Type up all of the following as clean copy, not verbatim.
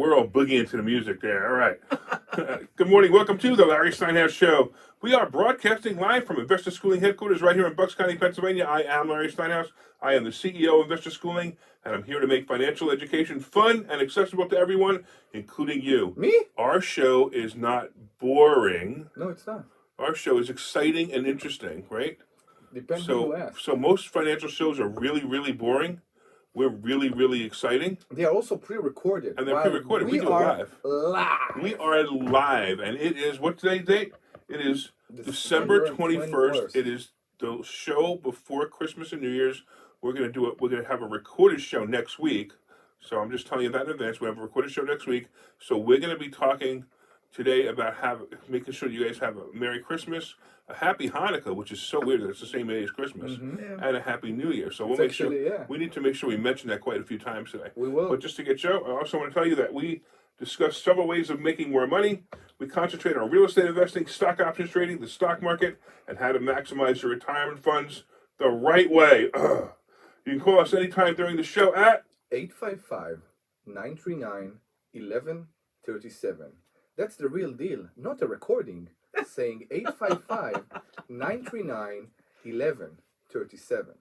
we're all boogieing to the music there. All right. Good morning. Welcome to the Larry Steinhouse Show. We are broadcasting live from Investor Schooling headquarters right here in Bucks County, Pennsylvania. I am Larry Steinhouse. I am the CEO of Investor Schooling, and I'm here to make financial education fun and accessible to everyone, including you. Me? Our show is not boring. No, it's not. Our show is exciting and interesting, right? Depends on who asks. So most financial shows are really, really boring. We're really, really exciting. They are also pre-recorded. And they're pre-recorded. We do it live. We are live. And it is, what today's date? It is December 21st. It is the show before Christmas and New Year's. We're going to do it. We're going to have a recorded show next week. So I'm just telling you that in advance. We have a recorded show next week. So we're going to be talking today about making sure you guys have a Merry Christmas, a Happy Hanukkah, which is so weird that it's the same day as Christmas, and a Happy New Year. So we'll we need to make sure we mention that quite a few times today. We will. But just to get you, I also want to tell you that we discuss several ways of making more money. We concentrate on real estate investing, stock options trading, the stock market, and how to maximize your retirement funds the right way. You can call us anytime during the show at 855-939-1137. That's the real deal, not a recording. Saying 855-939-1137.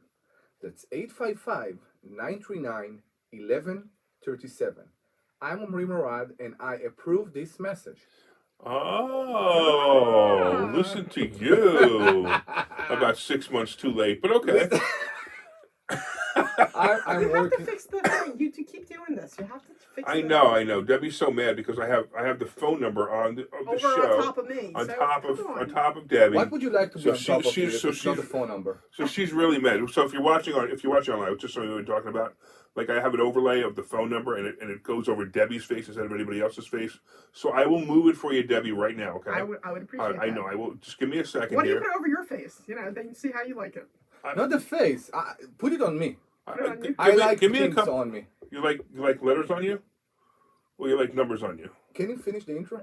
That's 855-939-1137. I'm Omri Morad, and I approve this message. Oh, listen to you. About 6 months too late, but okay. I'm you working. have to fix the thing. You to keep doing this. You have to fix I know. Debbie's so mad because I have the phone number of the show on top of me. on top of Debbie. What would you like to be on top of you if it's not the phone number? So she's really mad. So if you're watching online, just so you know what we're talking about. Like I have an overlay of the phone number, and it goes over Debbie's face instead of anybody else's face. So I will move it for you, Debbie, right now. Okay. I would appreciate that. I know. I will. Just give me a second. Why do you here. put it over your face? Then you see how you like it. Not the face. Put it on me. I like give me things a couple, on me. You like letters on you? Or you like numbers on you? Can you finish the intro?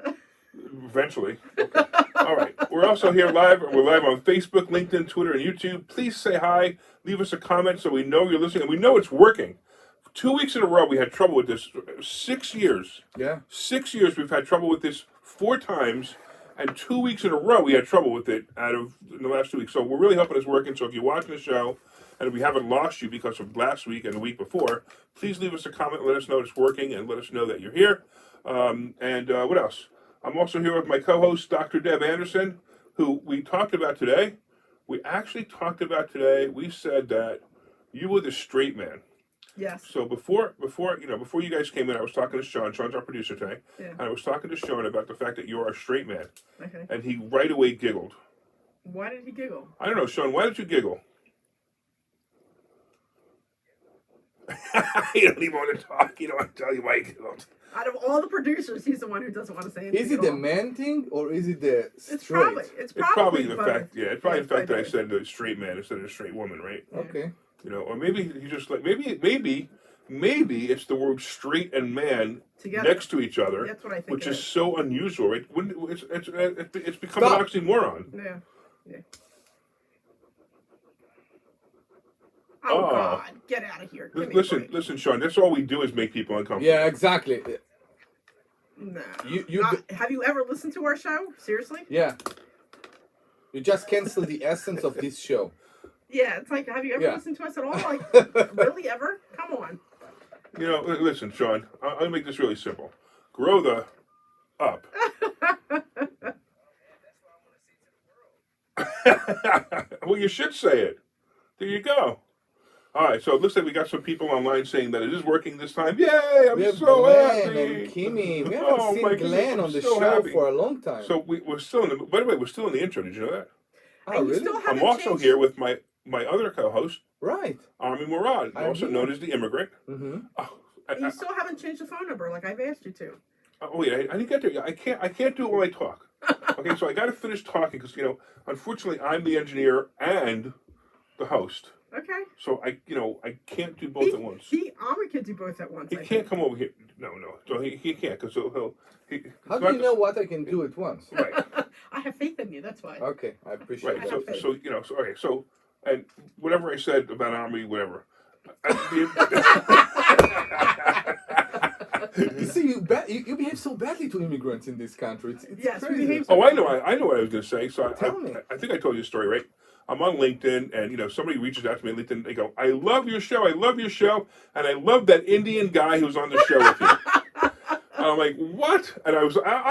Eventually. Okay. All right. We're also here live. We're live on Facebook, LinkedIn, Twitter, and YouTube. Please say hi. Leave us a comment so we know you're listening. And we know it's working. 2 weeks in a row, we had trouble with this. 6 years. Yeah. 6 years, we've had trouble with this 4 times. And 2 weeks in a row, we had trouble with it in the last 2 weeks. So we're really hoping it's working. So if you're watching the show, and if we haven't lost you because of last week and the week before, please leave us a comment, let us know it's working, and let us know that you're here. What else? I'm also here with my co-host, Dr. Deb Anderson, who we talked about today. We actually talked about today, we said that you were the straight man. Yes. So before you guys came in, I was talking to Sean. Sean's our producer today. Yeah. And I was talking to Sean about the fact that you're a straight man. Okay. And he right away giggled. Why did he giggle? I don't know, Sean, why did you giggle? You don't even want to talk. You don't want to tell you why he giggled. Out of all the producers, he's the one who doesn't want to say anything. Is it the man thing or is it the straight? It's probably the fact. Yeah, it's probably the fact that I said the straight man instead of the straight woman, right? Yeah. Okay. Or maybe he just like maybe it's the word straight and man together next to each other. That's what I think. Which is so unusual, right? It's become Stop. an oxymoron. Yeah. Oh God! Get out of here! Listen, Sean. That's all we do is make people uncomfortable. Yeah, exactly. No. Have you ever listened to our show? Seriously? Yeah. You just canceled the essence of this show. Yeah, it's like, have you ever listened to us at all? Like, really, ever? Come on. Listen, Sean. I'll make this really simple. Grow the up. Well, you should say it. There you go. All right, so it looks like we got some people online saying that it is working this time. Yay! I'm so Glenn happy. and Kimmy. We haven't seen Glenn on the show for a long time. So we're still in the. By the way, we're still in the intro. Did you know that? Oh, really? I'm also here with my other co-host, right, Omri Morad, also known as the Immigrant. Mm-hmm. You still haven't changed the phone number like I've asked you to. Oh wait, I didn't get there. I can't do it while I talk. Okay, so I got to finish talking because unfortunately, I'm the engineer and the host. Okay. So I can't do both at once. Omri can do both at once. He can't come over here. No. So he can't because he'll. How do you know what I can do at once? Right. I have faith in you. That's why. Okay, I appreciate it. Right. So and whatever I said about Omri, whatever. You see, you behave so badly to immigrants in this country. It's Yes, we crazy. behave Oh, I know what I was going to say. So Tell me. I think I told you a story, right? I'm on LinkedIn, and somebody reaches out to me on LinkedIn. They go, "I love your show. I love your show, and I love that Indian guy who's on the show with you." And I'm like, "What?" And I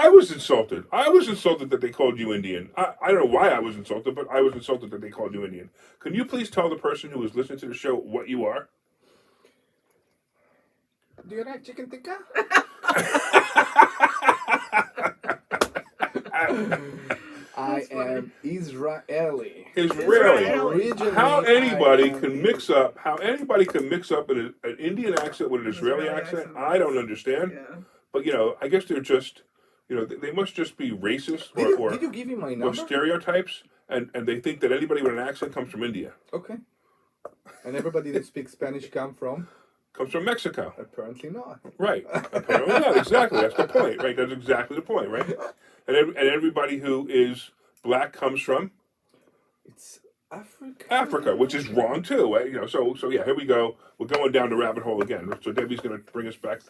was insulted. I was insulted that they called you Indian. I don't know why I was insulted, but I was insulted that they called you Indian. Can you please tell the person who is listening to the show what you are? Do you like chicken tikka? I am Israeli. Israeli. How anybody can mix up an Indian accent with an Israeli accent, I don't understand. Yeah. But I guess they're just, they must just be racist Did you give me my or number? stereotypes, and they think that anybody with an accent comes from India. Okay. And everybody that speaks Spanish comes from Mexico. Apparently not. Right. Apparently not. Exactly. That's the point. Right. That's exactly the point. Right. And everybody who is black comes from It's Africa. Africa, which is wrong too. Right? So yeah. Here we go. We're going down the rabbit hole again. So Debbie's going to bring us back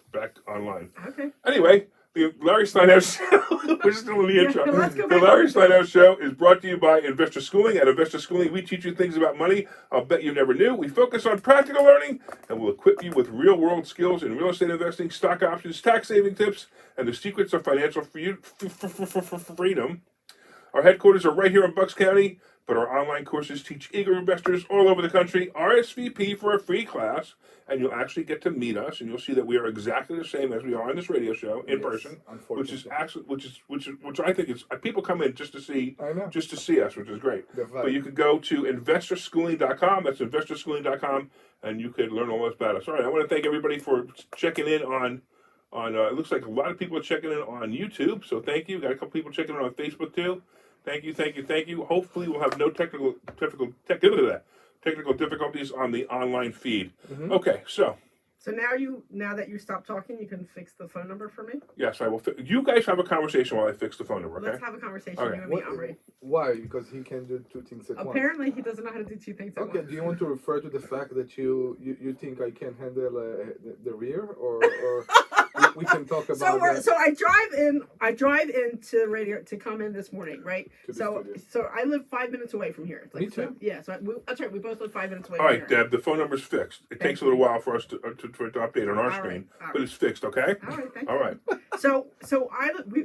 online. Okay. Anyway, the Larry Steinhouse Show. We're still in the intro. Let's go The back. Larry Steinhouse Show is brought to you by Investor Schooling. At Investor Schooling, we teach you things about money I'll bet you never knew. We focus on practical learning, and we'll equip you with real-world skills in real estate investing, stock options, tax-saving tips, and the secrets of financial freedom. Our headquarters are right here in Bucks County, but our online courses teach eager investors all over the country. RSVP for a free class, and you'll actually get to meet us, and you'll see that we are exactly the same as we are on this radio show in person, which I think is people come in just to see us, which is great. But you could go to investorschooling.com. That's investorschooling.com, and you could learn all about us. All right, I want to thank everybody for checking in on. It looks like a lot of people are checking in on YouTube, so thank you. Got a couple people checking in on Facebook too. Thank you. Hopefully, we'll have no technical difficulties on the online feed. Mm-hmm. Okay, so now that you stopped talking, you can fix the phone number for me? Yes, I will. You guys have a conversation while I fix the phone number, okay? Let's have a conversation, okay. You and me, Omri. Why? Because he can do two things at once. Apparently, he doesn't know how to do two things at once. Okay, do you want to refer to the fact that you think I can handle the rear, or we can talk about that? So I drive into radio to come in this morning, right? So I live 5 minutes away from here. Me too. Yeah, that's right. We both live 5 minutes away. All right, from here. Deb. The phone number's fixed. It takes a little while for us to update on our screen, but it's fixed. Okay. All right. Thank you. All right. So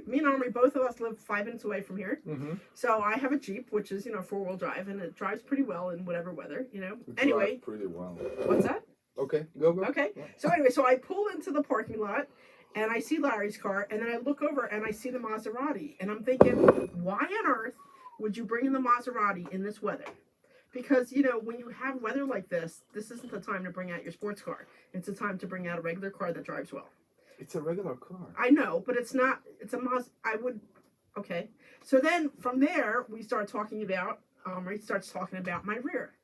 me and Omri, both of us live 5 minutes away from here. Mm-hmm. So I have a Jeep, which is 4-wheel drive, and it drives pretty well in whatever weather. Anyway, pretty well. What's that? Okay, go. Okay. Yeah. So anyway, I pull into the parking lot, and I see Larry's car, and then I look over and I see the Maserati, and I'm thinking, why on earth would you bring in the Maserati in this weather? Because, when you have weather like this isn't the time to bring out your sports car. It's the time to bring out a regular car that drives well. It's a regular car. I know, but it's not. It's a okay. So then from there, we start talking about, Omri starts talking about my rear.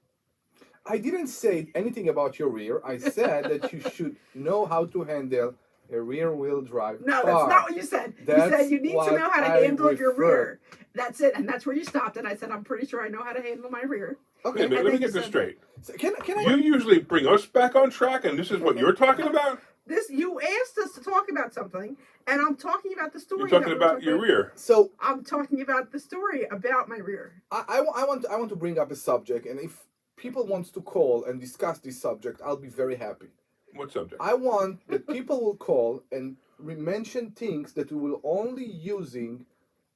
I didn't say anything about your rear. I said that you should know how to handle a rear-wheel drive No, car. that's not what you said. You said you need to know how to handle your rear. That's it, and that's where you stopped. And I said, I'm pretty sure I know how to handle my rear. Okay, let me get this straight. So can I? You usually bring us back on track, and this is what you're talking about? You asked us to talk about something, and I'm talking about the story. You're talking about your rear. So I'm talking about the story about my rear. I want to bring up a subject, and if people want to call and discuss this subject, I'll be very happy. What subject? I want that people will call and mention things that we will only using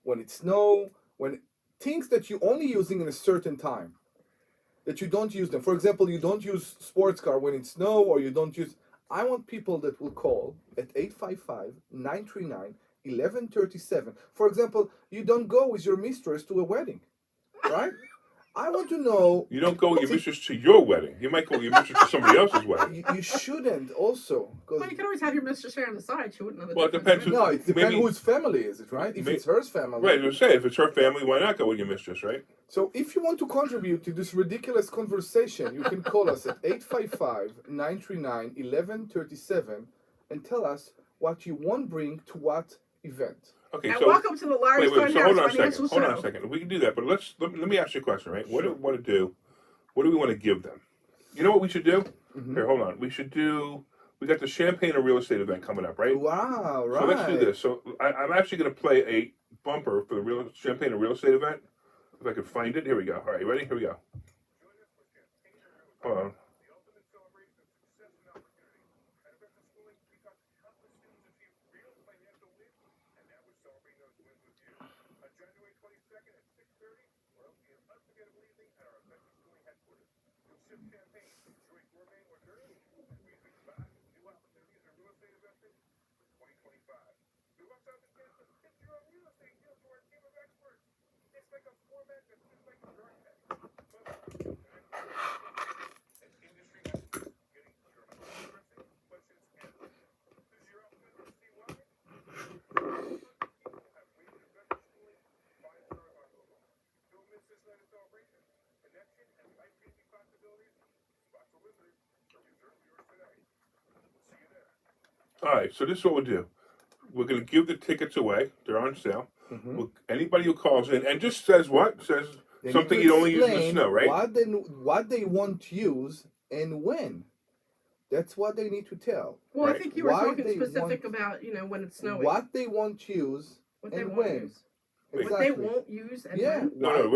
when it snow, when things that you only using in a certain time, that you don't use them. For example, you don't use sports car when it's snow, or you don't use. I want people that will call at 855-939-1137. For example, you don't go with your mistress to a wedding, right? I want to know. You don't go with your mistress to your wedding. You might go with your mistress to somebody else's wedding. You shouldn't also. Well, you can always have your mistress here on the side. She wouldn't know the difference. difference. Well, it depends whose family is it, right? If it's her family. Right, I was saying, if it's her family, why not go with your mistress, right? So if you want to contribute to this ridiculous conversation, you can call us at 855-939-1137 and tell us what you want to bring to what event. Okay, and so welcome to the Larry Steinhouse Financial Show. Hold on a second. We can do that, but let me ask you a question, right? What do we want to do? What do we want to give them? You know what we should do? Mm-hmm. Here, hold on. We should we got the Champagne and Real Estate event coming up, right? Wow, right. So let's do this. So I'm actually going to play a bumper for the Champagne and Real Estate event. If I could find it. Here we go. All right, you ready? Here we go. Hold on. All right, so this is what we'll do. We're going to give the tickets away. They're on sale. Anybody who calls in and just says what? Says They something need to you'd only use in the explain snow, right? What they want to use and when. That's what they need to tell. Well, Right. I think you were Why talking they specific want- about, when it's snowing. What they want to use What they and won't when. use. Wait. What they won't use and Yeah. when. No.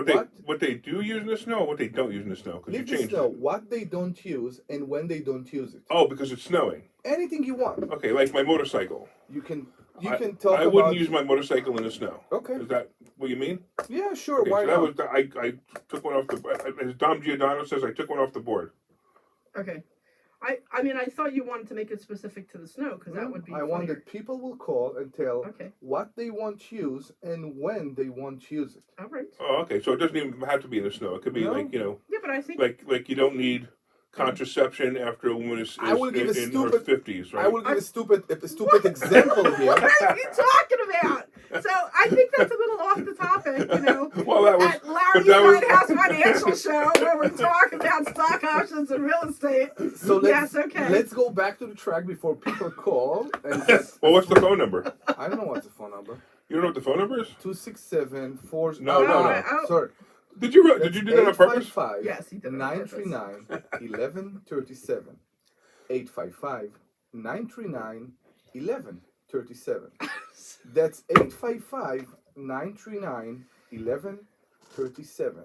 What they do use in the snow, or what they don't use in the snow, because you Leave the changed snow. it. What they don't use and when they don't use it. Oh, because it's snowing. Anything you want. Okay, like my motorcycle. You can I talk I about. wouldn't use my motorcycle in the snow. Okay. Is that what you mean? Yeah, sure. Okay, Why so not? that was I took one off the. As Dom Giordano says, I took one off the board. Okay. I mean, I thought you wanted to make it specific to the snow because that would be. I want funnier. that people will call and tell Okay. what they want to use and when they want to use it. All right. Oh, okay. So it doesn't even have to be in the snow. It could be No. like Yeah, but I think. like you don't need contraception after a woman is I will give a in her stupid- 50s, right? I will give a stupid example here. What are you talking about? So I think that's a little off the topic, Well, that was. At Larry that was- Steinhouse Financial Show, where we're talking about stock options and real estate. So Yes, okay. let's go back to the track before people call. And Well, what's the phone number? I don't know what's the phone number. You don't know what the phone number is? 267-4. No, no. Sorry. Did you do that on purpose? 855 Yes, he did it on purpose. 939 1137. 855 939 1137. That's 855 939 1137.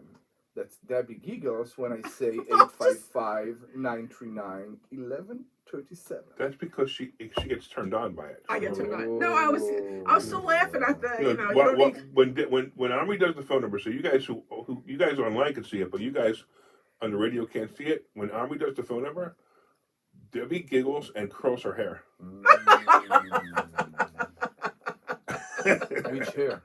That's Debbie giggles when I say 855 939 1137. That's because she gets turned on by it. I get turned on. No, I was still laughing at the, you don't need. When Omri does the phone number, so you guys who you guys online can see it, but you guys on the radio can't see it. When Omri does the phone number, Debbie giggles and curls her hair. Which hair?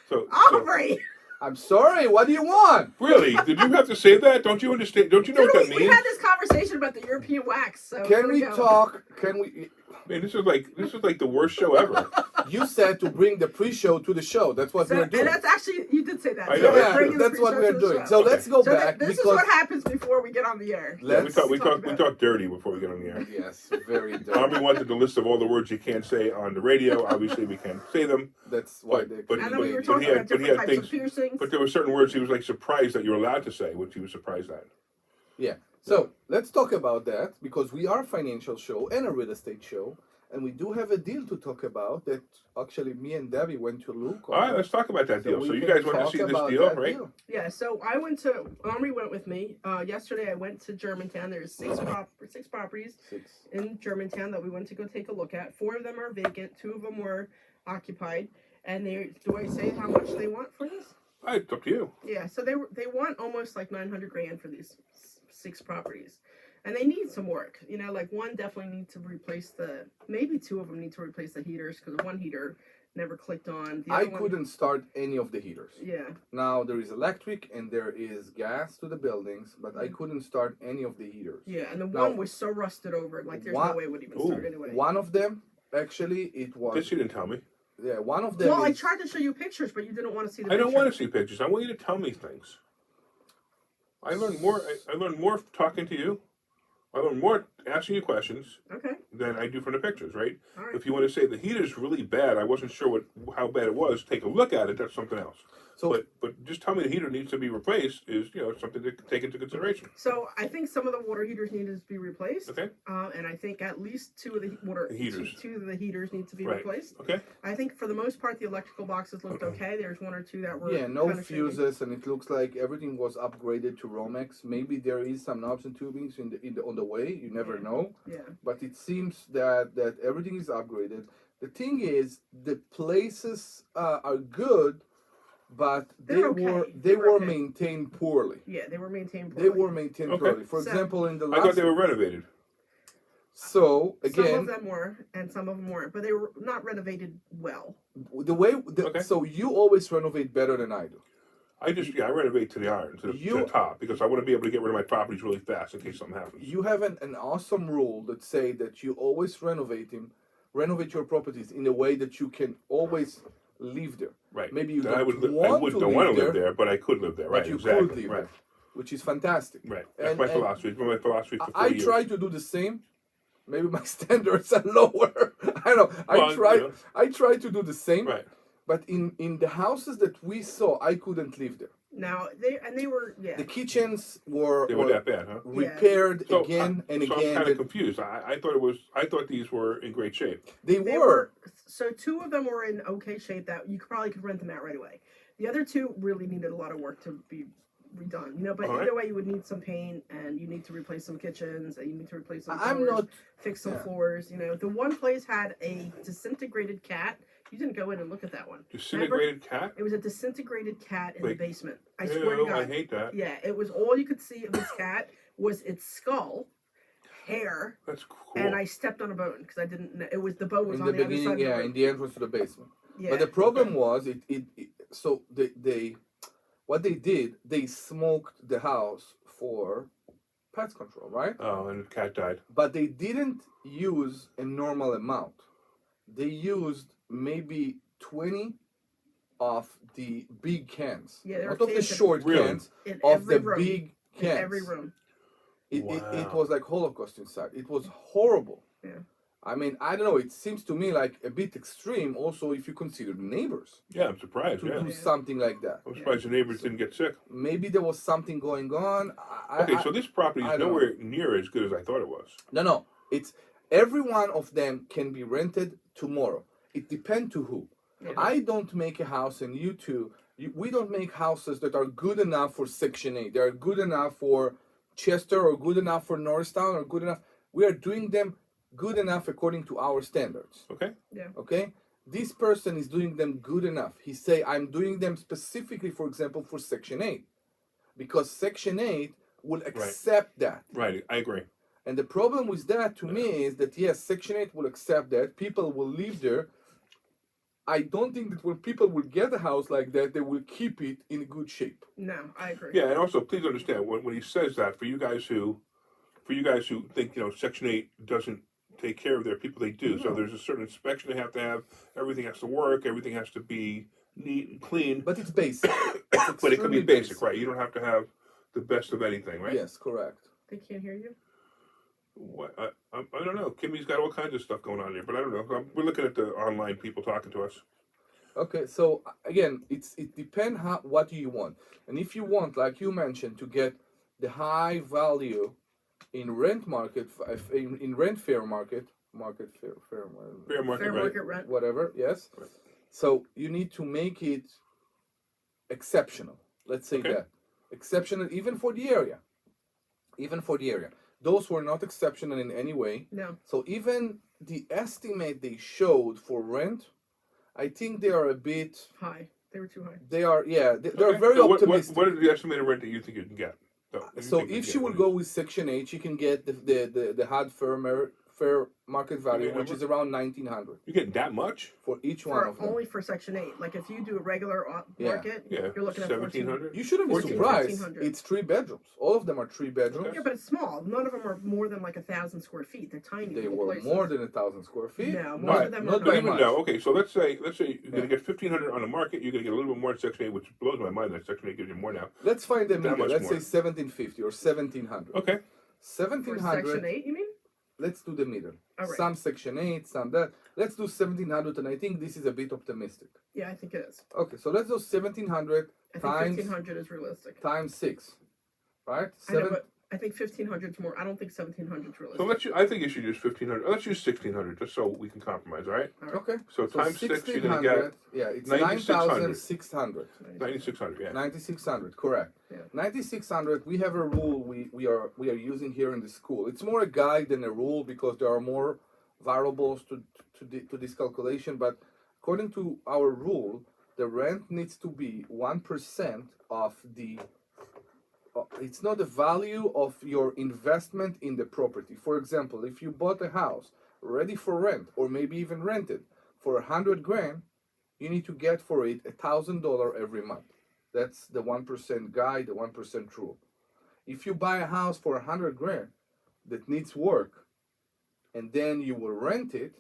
So Omri! I'm sorry, what do you want? really, did you have to say that? Don't you understand? Don't you know what that We means? had this conversation about the European wax. So Can here we go. talk? Can we? Man, this is like the worst show ever. You said to bring the pre-show to the show. That's what So, we're doing. and that's actually, you did say that. I So know. we're Yeah, bringing the that's what pre-show we're to the doing. show. So let's go So back this is because what happens before we get on the air. Yeah, we let's. talk dirty before we get on the air. Yes, very Omri dumb. wanted the list of all the words you can't say on the radio. Obviously, we can't say them. That's why But- they. but- And then we were but talking he had- about but he different had types of things- piercings. But there were certain words he was like surprised that you're allowed to say, which he was surprised at. Yeah. So let's talk about that because we are a financial show and a real estate show, and we do have a deal to talk about that. Actually, me and Debbie went to look. All right, let's talk about that deal. we So you can guys want to talk see this about deal, that right? deal. Yeah, so Omri went with me. Yesterday I went to Germantown. There's six properties Six. in Germantown that we went to go take a look at. 4 of them are vacant, 2 of them were occupied. And do I say how much they want for this? All right, it's up to you. Yeah, so they want almost like $900,000 for these 6 properties. And they need some work. Like one definitely needs to replace maybe 2 of them need to replace the heaters because one heater never clicked on. The I other one- couldn't start any of the heaters. Yeah. Now there is electric and there is gas to the buildings, but I couldn't start any of the heaters. Yeah, and the Now- one was so rusted over, like there's One- no way it would even Ooh. start anyway. One of them, actually, it was. This you didn't tell me. Yeah, one of them. Well, I is, tried to show you pictures, but you didn't want to see the I pictures. don't want to see pictures. I want you to tell me things. I learned more. I learned more talking to you. I learned more asking you questions Okay. than I do from the pictures, right? All right. If you want to say the heater's really bad, I wasn't sure how bad it was. Take a look at it. That's something else. So, But just tell me the heater needs to be replaced is something to take into consideration. So I think some of the water heaters needed to be replaced. Okay. And I think at least two of the heaters. two of the heaters need to be Right. replaced. Okay. I think for the most part the electrical boxes looked okay. There's one or two that were no kind of fuses, and it looks like everything was upgraded to Romex. Maybe there is some knobs and tubings on the way. You never know. Yeah. But it seems that everything is upgraded. The thing is, the places are good, but they They're okay. were They were okay. maintained poorly. Yeah, they were maintained They poorly. were maintained Okay. poorly. For So- example, in the I thought last. they were renovated. So Some of again, them were, and some of them weren't, but they were not renovated well. Okay. so you always renovate better than I do. I renovate to the iron, to the top, because I want to be able to get rid of my properties really fast in case something happens. You have an awesome rule that say that you always renovate your properties in a way that you can always live there. Right. Maybe you Then don't I don't want to live there, but I could live there. Right. but you Exactly. could live right. there, which is fantastic. Right. That's And- my and philosophy. It's been my philosophy for 40 I years. try to do the same. Maybe my standards are lower. I know. Well, I try to do the same. Right. But in the houses that we saw, I couldn't live there. Now they were The kitchens were They were that bad, huh? repaired So, again and so again. I'm kind of confused. I thought these were in great shape. They They were. were so two of them were in okay shape that you could rent them out right away. The other two really needed a lot of work to be redone. But All right. either way you would need some paint and you need to replace some kitchens and you need to replace some I'm floors, not. fix some yeah. floors. The one place had a disintegrated cat. You didn't go in and look at that one. Disintegrated cat? It was a disintegrated cat in Wait. the basement. I swear to Ew, God. I hate that. Yeah, it was all you could see of this cat was its skull, hair, That's cool. and I stepped on a bone because I didn't know. It was the bone was In on the the other beginning, side of the yeah, room. in the entrance to the basement. Yeah. But the problem was so they what they did, they smoked the house for pest control, right? Oh, and the cat died. But they didn't use a normal amount. They used maybe 20 of the big cans. Yeah, they were not of the cans short Really? cans, in of every the room. big In cans. every room. It Wow. was like Holocaust inside. It was horrible. Yeah. I mean, I don't know. It seems to me like a bit extreme. Also, if you consider the neighbors Yeah, I'm surprised. to Yeah. do something like that, I'm surprised the neighbors didn't get sick. maybe there was something going on. Okay, so this property I is don't nowhere near as good as I thought it was. No. It's every one of them can be rented tomorrow. It depends to who. Yeah. I don't make a house, and you too. We don't make houses that are good enough for Section 8. They are good enough for Chester or good enough for Norristown or good enough. We are doing them good enough according to our standards. Okay? Okay? This person is doing them good enough. He say, I'm doing them specifically, for example, for Section 8. Because Section 8 will accept that. Right, I agree. And the problem with that to me is that, yes, Section 8 will accept that. People will live there. I don't think that when people will get a house like that, they will keep it in good shape. No, I agree. Yeah, and also please understand when he says that for you guys who think Section 8 doesn't take care of their people, they do. So No. there's a certain inspection they have to have. Everything has to work. Everything has to be neat and clean. But it's basic. It's But it could be extremely basic, right? You don't have to have the best of anything, right? Yes, correct. They can't hear you. What, I don't know. Kimmy's got all kinds of stuff going on here, but I don't know. We're looking at the online people talking to us. Okay, so again, it depends what do you want, and if you want, like you mentioned, to get the high value in rent market, in rent fair market, fair Fair Fair market, right? market rent. whatever, yes. Right. So you need to make it exceptional. Let's say Okay. that exceptional, even for the area. Even for the area, those were not exceptional in any way. No. So even the estimate they showed for rent, I think they are a bit. High. They were too high. They are, yeah, they're Okay. very So optimistic. What is the estimated rent that you think you can get? So if she will go with Section 8, she can get the hard fair market value, Okay, which is around 1,900 You're getting that much? for each one of them. Only for Section 8. Like if you do a regular Yeah. market, Yeah. you're looking at 1,700? You shouldn't be 14, surprised. 1,500. It's 3 bedrooms. All of them are 3 bedrooms. Okay. Yeah, but it's small. None of them are more than like 1,000 square feet. They're tiny. They little were places. more than 1,000 square feet. No, most not, of them not are by But not. even much. now, okay, so let's say you're going Yeah. to get 1,500 on the market. You're going to get a little bit more in Section 8, which blows my mind that Section 8 gives you more now. Let's find a That middle. much Let's more. say 1,750 or 1,700. Okay. For Section 1,700. 8, you mean? let's do the middle. All right. Some Section 8, some that. Let's do 1,700, and I think this is a bit optimistic. Yeah, I think it is. Okay, so let's do 1,700 I think times 1,500 is realistic. times 6, right? I know, but I think 1,500 is more. I don't think 1,700 is realistic. So I think you should use 1,500. Let's use 1,600 just so we can compromise. All right. Okay. So times 6, you're gonna get it's 9,600. 9,600. 9,600. Yeah. 9,600, correct. Yeah. 9,600. We have a rule we are using here in the school. It's more a guide than a rule because there are more variables to this calculation. But according to our rule, the rent needs to be 1% of the. It's not the value of your investment in the property. For example, if you bought a house ready for rent or maybe even rented for $100,000, you need to get for it $1,000 every month. That's the 1% guide, the 1% rule. If you buy a house for $100,000 that needs work, and then you will rent it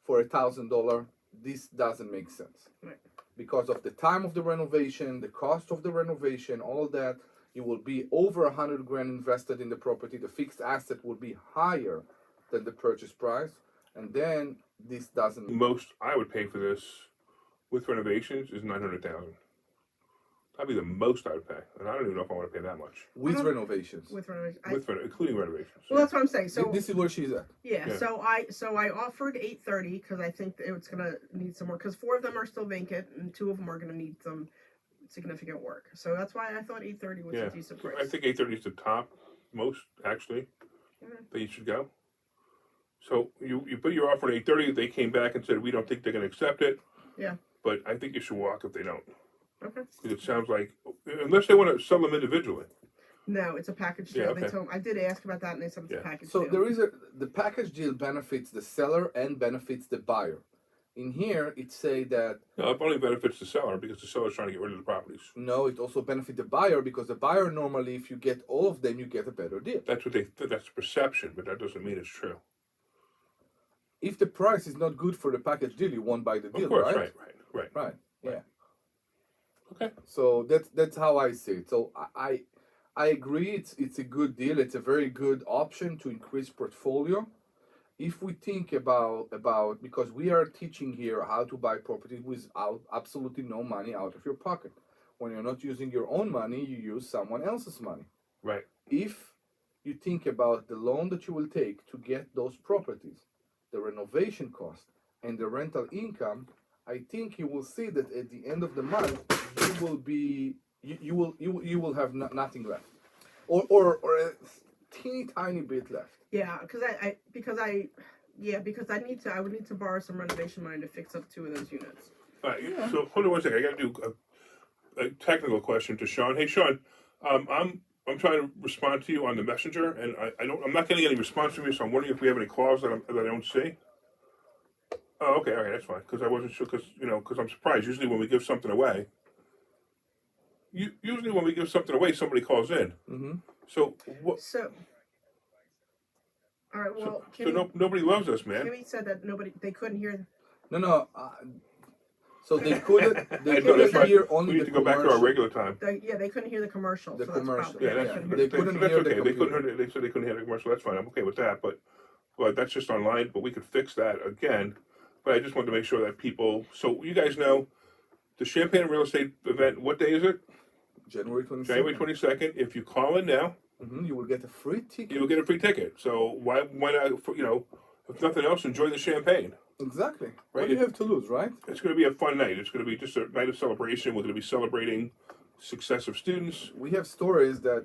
for $1,000, this doesn't make sense. Right. Because of the time of the renovation, the cost of the renovation, all that. You will be over $100,000 invested in the property. The fixed asset will be higher than the purchase price, and then this doesn't. Most I would pay for this with renovations is $900,000. That'd be the most I would pay, and I don't even know if I want to pay that much With renovations. With renovation. including renovations. Well, that's what I'm saying. So This is where she's at. yeah, Yeah. so I offered 830 because I think it's gonna need some more because 4 of them are still vacant and 2 of them are gonna need some significant work. So that's why I thought 830 was a decent price. I think 830 is the top most actually that you should go. So you put your offer at 830. They came back and said we don't think they're going to accept it. Yeah. But I think you should walk if they don't. Okay. Because it sounds like unless they want to sell them individually. No, it's a package deal. Yeah, They okay. told I did ask about that, and they said it's a package So deal. there is the package deal benefits the seller and benefits the buyer. In here, it say that No, it only benefits the seller because the seller's trying to get rid of the properties. no, it also benefits the buyer because the buyer normally, if you get all of them, you get a better deal. That's what that's perception, but that doesn't mean it's true. If the price is not good for the package deal, you won't buy the deal, Of course, right? right. Yeah. Okay. So that's how I see it. So I agree. It's a good deal. It's a very good option to increase portfolio. If we think about because we are teaching here how to buy property without absolutely no money out of your pocket. When you're not using your own money, you use someone else's money. Right. If you think about the loan that you will take to get those properties, the renovation cost and the rental income, I think you will see that at the end of the month you will be you will have nothing left, or a teeny tiny bit left. Yeah, because I would need to borrow some renovation money to fix up 2 of those units. All right. Yeah. So hold on one second. I got to do a technical question to Sean. Hey, Sean, I'm trying to respond to you on the messenger, and I'm not getting any response from you. So I'm wondering if we have any calls that I don't see. Oh, okay, all right, that's fine. Because I wasn't sure. Because I'm surprised. Usually when we give something away, somebody calls in. Mm-hmm. So what? So, all right. Well, Nobody loves us, man. Kimmy said that they couldn't hear. No. So they couldn't. They I know, that's couldn't right. hear only We need the to go back to our regular time. They couldn't hear the commercial. The so that's commercial. probably- Yeah, They couldn't hear the okay. They couldn't computer. hear. They said they couldn't hear the commercial. That's fine. I'm okay with that. But that's just online. But we could fix that again. But I just wanted to make sure that people. So you guys know, the Champaign Real Estate event. What day is it? January 22nd. January 22nd. If you call in now, You will get a free ticket. you'll get a free ticket. So why not? If nothing else, enjoy the champagne. Exactly. What Right. do you have to lose, right? It's going to be a fun night. It's going to be just a night of celebration. We're going to be celebrating success of students. We have stories that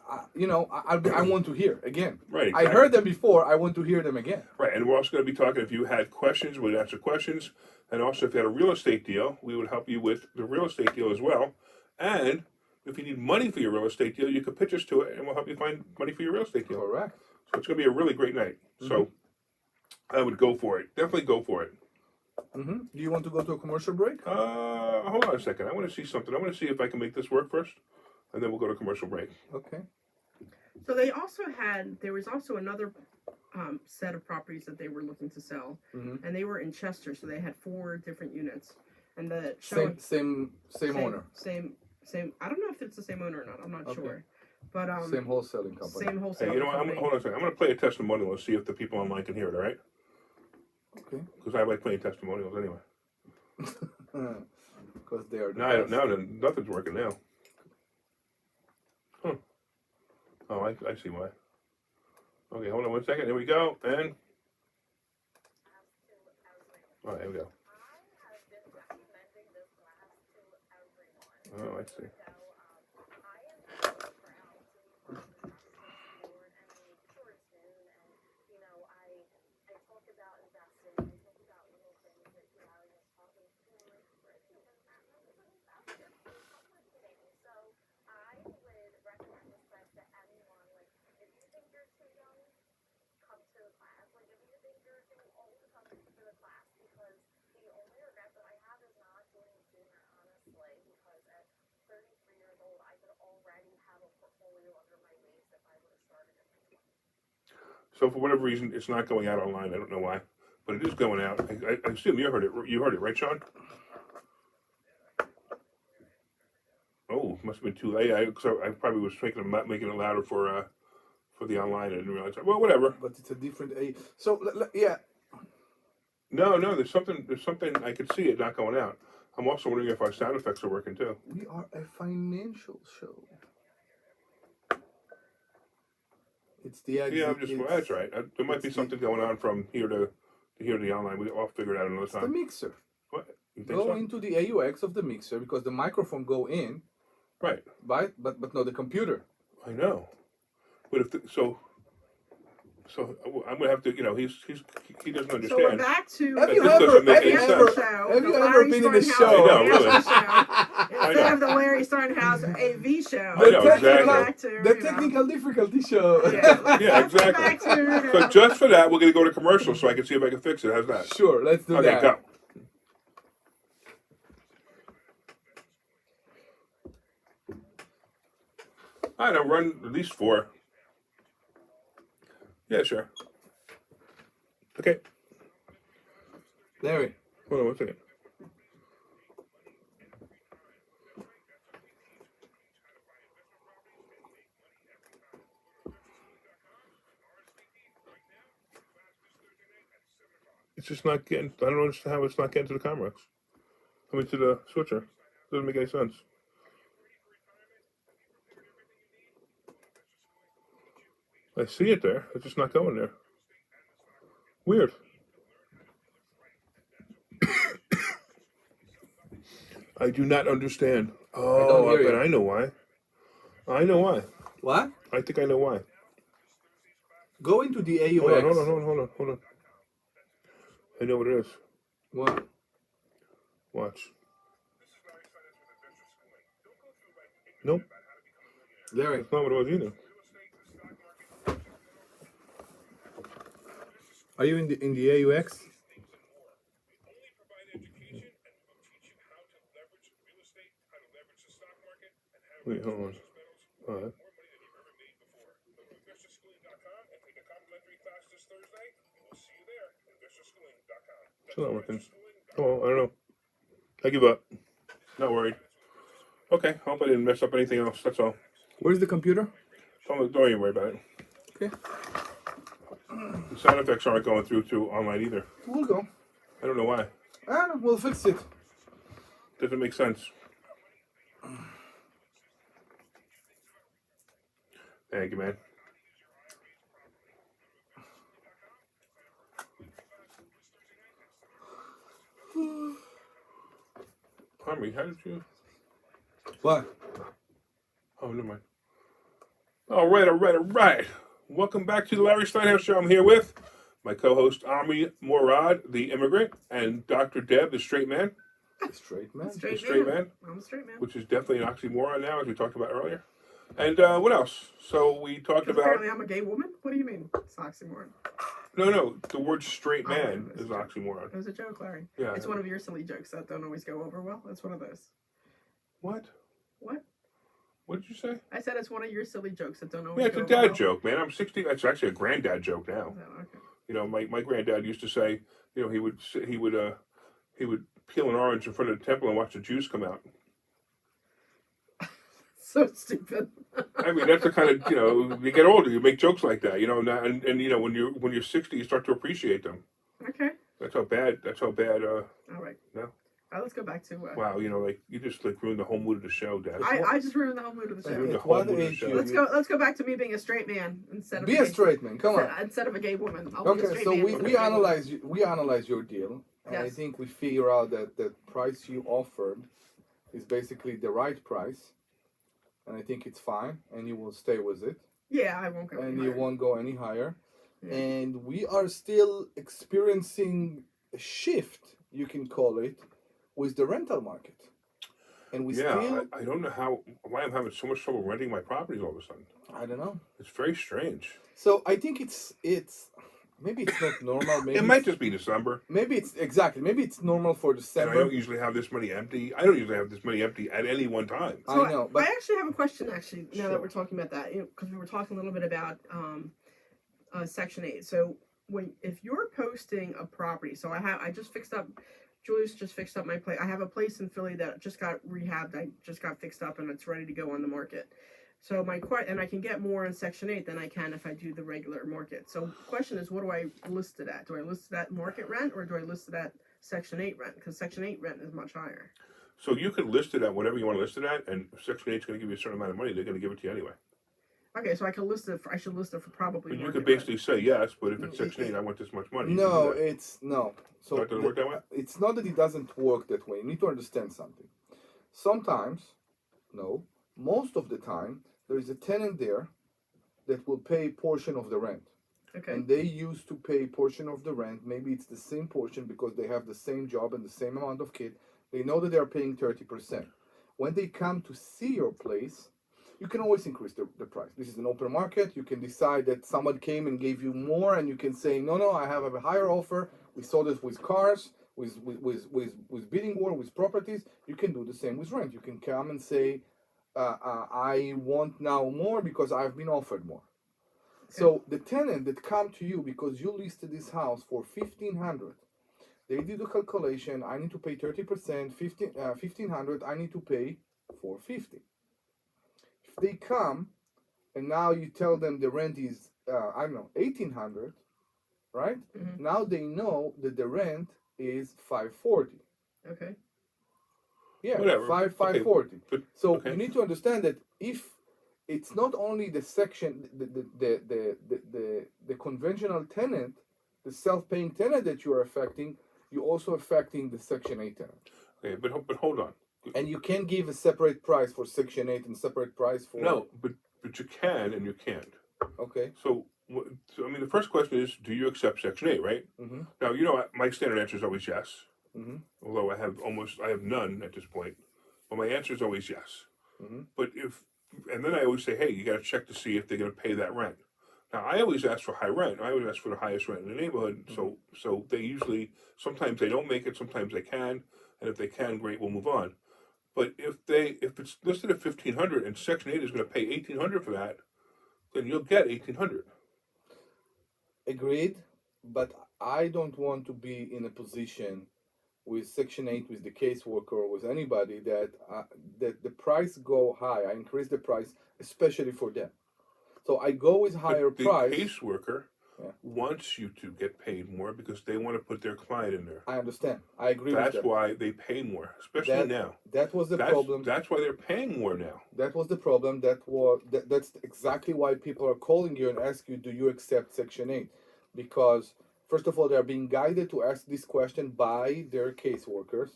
I want to hear again. Right. I Exactly. heard them before. I want to hear them again. Right, and we're also going to be talking, if you had questions, we'd answer questions. And also, if you had a real estate deal, we would help you with the real estate deal as well. And if you need money for your real estate deal, you can pitch us to it, and we'll help you find money for your real estate deal. Correct. So it's going to be a really great night. So I would go for it. Definitely go for it. Mm-hmm. Do you want to go to a commercial break? Hold on a second. I want to see something. I want to see if I can make this work first, and then we'll go to commercial break. Okay. So there was also another set of properties that they were looking to sell, and they were in Chester, so they had 4 different units, and the Same owner. Same. I don't know if it's the same owner or not. I'm not Okay. sure. But Same wholesaling company. Same wholesaling Hey, you know what? company. Hold on a second. I'm going to play a testimonial and see if the people online can hear it, all right? Okay. Because I like playing testimonials anyway. Because they are the Now, best. nothing's working now. Huh. Oh, I see why. Okay, hold on 1 second. Here we go. And. All right, here we go. Oh, I see. So for whatever reason, it's not going out online. I don't know why, but it is going out. I assume you heard it. You heard it, right, Sean? Oh, must have been too late. I probably was making it louder for the online. I didn't realize that. Well, whatever. But it's a different A. So yeah. No. There's something. I could see it not going out. I'm also wondering if our sound effects are working too. We are a financial show. It's the exit. Yeah, that's right. There might be something going on from here to here to the online. I'll figure it out another time. The mixer. What? You think Go so? into the AUX of the mixer because the microphone go in. Right. But no, the computer. I know. But so I'm gonna have to. He doesn't understand. So we're back to Have That you this ever doesn't make have any you sense. ever show, have the you ever Larry been in a Steinhouse show? I know, really. AV show, I instead know. of the Larry Steinhouse AV show? I know, We're exactly. back to, The technical difficulty show. Yeah, Yeah, let's get exactly. back to, So just for that, we're gonna go to commercial so I can see if I can fix it. How's that? Sure, let's do Okay, that. go. I know, run at least 4. Yeah, sure. Okay. Larry. Hold on 1 second. It's just not getting. I don't understand how it's not getting to the Comrex. I mean, to the switcher. Doesn't make any sense. I see it there. It's just not going there. Weird. I do not understand. Oh, I bet I know why. I know why. What? I think I know why. Go into the AUX. Hold on. I know what it is. What? Watch. Nope. Larry. That's not what it was either. Are you in the AUX? Wait, hold on. All right. It's not working. Oh, I don't know. I give up. Not worried. Okay, hope I didn't mess up anything else. That's all. Where's the computer? Don't even worry about it. Okay. The sound effects aren't going through online either. We'll go. I don't know why. We'll fix it. Doesn't make sense. Thank you, man. Omri, how did you? What? Oh, never mind. All right. Welcome back to the Larry Steinhouse Show. I'm here with my co-host Omri Morad, the immigrant, and Dr. Deb, the straight man. Straight man. Straight man. I'm a straight man. Which is definitely an oxymoron now, as we talked about earlier. And what else? So we talked about. Apparently, I'm a gay woman. What do you mean? It's oxymoron. No. The word straight man is oxymoron. It was a joke, Larry. Yeah. It's one of your silly jokes that don't always go over well. It's one of those. What? What? What did you say? I said it's one of your silly jokes that don't always Yeah, it's go a over dad well. joke, man. I'm 60. It's actually a granddad joke now. Oh, okay. You know, my granddad used to say, you know, he would peel an orange in front of the temple and watch the juice come out. So stupid. I mean, that's the kind of, you get older, you make jokes like that, and when you're 60, you start to appreciate them. Okay. That's how bad. All right. No. All right, let's go back to. Wow, like you just ruined the whole mood of the show, Dad. I just ruined the whole mood of the show. Ruined the At whole what mood of the age show. you- Let's go back to me being a straight man instead of Be a straight man. Come on. instead of a gay woman. I'll be a Okay, straight so man. we analyze your deal, and I Yes. think we figure out that the price you offered is basically the right price, and I think it's fine, and you will stay with it, Yeah, I won't go. and any you higher. won't go any higher. Yeah. And we are still experiencing a shift, you can call it, with the rental market. And we still, I don't know why I'm having so much trouble renting my properties all of a sudden. I don't know. It's very strange. So I think it's maybe it's not normal. Maybe It might just be December. maybe it's normal for And I December. don't usually have this many empty. I don't usually have this many empty at any one time. So I know, but I actually have a question. Actually, now Sure. that we're talking about that, because we were talking a little bit about Section 8. So if you're posting a property, so I just fixed up. Julius just fixed up my place. I have a place in Philly that just got rehabbed. I just got fixed up and it's ready to go on the market. So and I can get more in Section 8 than I can if I do the regular market. So the question is, what do I list it at? Do I list it at market rent or do I list it at Section 8 rent? Because Section 8 rent is much higher. So you can list it at whatever you want to list it at, and Section 8 is going to give you a certain amount of money. They're going to give it to you anyway. Okay, so I should list it for probably. But you market could basically rent. say yes, but if it's Section 8, I want this much money. You can no, do that. it's no. So No, it doesn't work that way? It's not that it doesn't work that way. You need to understand something. Sometimes, no, most of the time, there is a tenant there that will pay a portion of the rent. Okay. And they used to pay a portion of the rent. Maybe it's the same portion because they have the same job and the same amount of kid. They know that they are paying 30%. When they come to see your place, you can always increase the price. This is an open market. You can decide that someone came and gave you more, and you can say, no, I have a higher offer. We saw this with cars, with bidding war, with properties. You can do the same with rent. You can come and say, I want now more because I've been offered more. So the tenant that come to you because you listed this house for $1,500, they did the calculation. I need to pay 30%, $1,500. I need to pay $450. If they come and now you tell them the rent is $1,800, right? Mhm. Now they know that the rent is $540. Okay. Yeah, Whatever. $540. But, So okay. you need to understand that if it's not only the section, the conventional tenant, the self-paying tenant that you are affecting, you're also affecting the Section 8 tenant. Okay, but hold on. And you can't give a separate price for Section 8 and separate price for... No, but you can and you can't. Okay. So the first question is, do you accept Section 8, right? Mm-hmm. Now, my standard answer is always yes. Mm-hmm. Although I have none at this point. But my answer is always yes. Mm-hmm. But and then I always say, hey, you got to check to see if they're going to pay that rent. Now, I always ask for high rent. I always ask for the highest rent in the neighborhood. Mm-hmm. So they usually, sometimes they don't make it, sometimes they can. And if they can, great, we'll move on. But if it's listed at $1,500 and Section 8 is going to pay $1,800 for that, then you'll get $1,800. Agreed, but I don't want to be in a position with Section 8, with the caseworker, or with anybody that the price go high. I increase the price, especially for them. So I go with higher But price. the caseworker Yeah. wants you to get paid more because they want to put their client in there. I understand. I agree That's with that. why they pay more, especially now. That was the problem. That's why they're paying more now. That was the problem. That's exactly why people are calling you and ask you, do you accept Section 8? Because, first of all, they are being guided to ask this question by their caseworkers.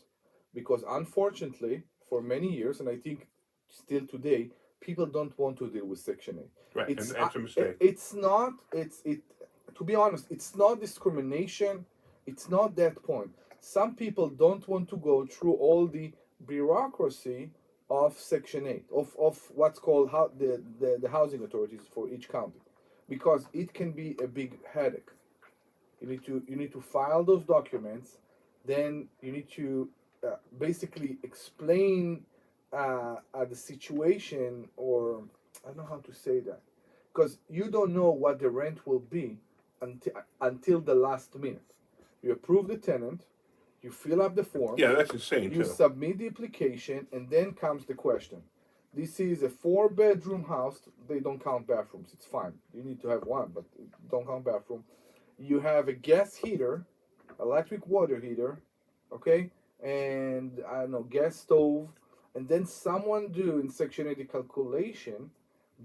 Because, unfortunately, for many years, and I think still today, people don't want to deal with Section 8. Right, and that's a mistake. To be honest, it's not discrimination. It's not that point. Some people don't want to go through all the bureaucracy of Section 8, of what's called the housing authorities for each county, because it can be a big headache. You need to file those documents, then you need to basically explain the situation, or I don't know how to say that, because you don't know what the rent will be until the last minute. You approve the tenant, you fill up the form. Yeah, that's insane You too. submit the application, and then comes the question. This is a 4-bedroom house. They don't count bathrooms. It's fine. You need to have one, but don't count bathroom. You have a gas heater, electric water heater, okay, and I don't know, gas stove, and then someone do in Section 80 calculation